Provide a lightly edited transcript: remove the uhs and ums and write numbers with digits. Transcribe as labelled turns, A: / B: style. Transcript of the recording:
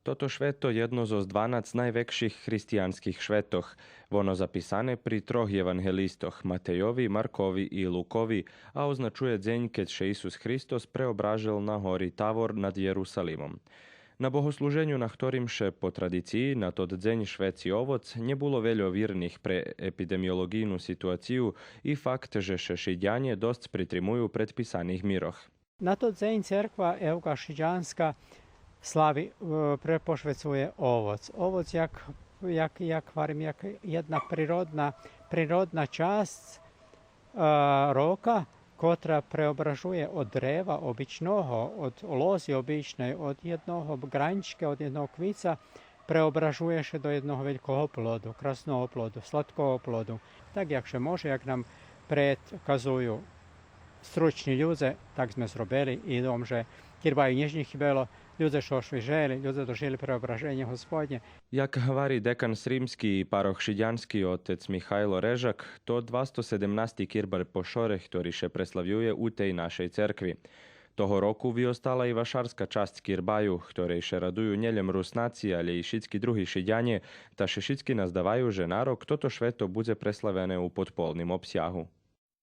A: Toto šveto jedno zo z 12 najväčších christijanských švetoch. Ono zapisane pri troch evangelistoch, Matejovi, Markovi i Lukovi, a označuje deň, keď še Isus Hristos preobražil na hori Tavor nad Jerusalimom. Na bohosluženju, na ktorým še po tradícii na tot deň šveci ovoc, nebulo veľo vírnych pre epidemiologijnu situáciu i fakt, že še šidjanie dosť pritrimujú predpisaných miroch.
B: Na tot deň cerkva eukašidjanska slavi, prepošvecuje ovoc. Ovoc jak jedna prirodna čast roka, kotra preobražuje od dreva običnoho, od lozi običnej, od jednoho grančka, od jednog kvica, preobražuje še do jednog velikog plodu, krasnog plodu, slatkog plodu. Tak jak še može, jak nam predkazuju stručni ľudze, tak sme zrobili i dom, že kirbaju nježnjih bilo, ľudze šo želi, ľudze dožili preobraženje Gospodnje.
A: Jak hovorí dekan Srímsky i paroch šidjanský otec Mihajlo Režak, to 217. kirbar po šore, ktorý še preslavjuje u tej našej cerkvi. Toho roku vyostala i vašarska časť kirbaju, ktorej še radujú nielem Rusnáci, ale i všetky druhy šidjanie, ta še všetky nazdávajú, že na rok toto šveto bude preslavené u podpolným obsjahu.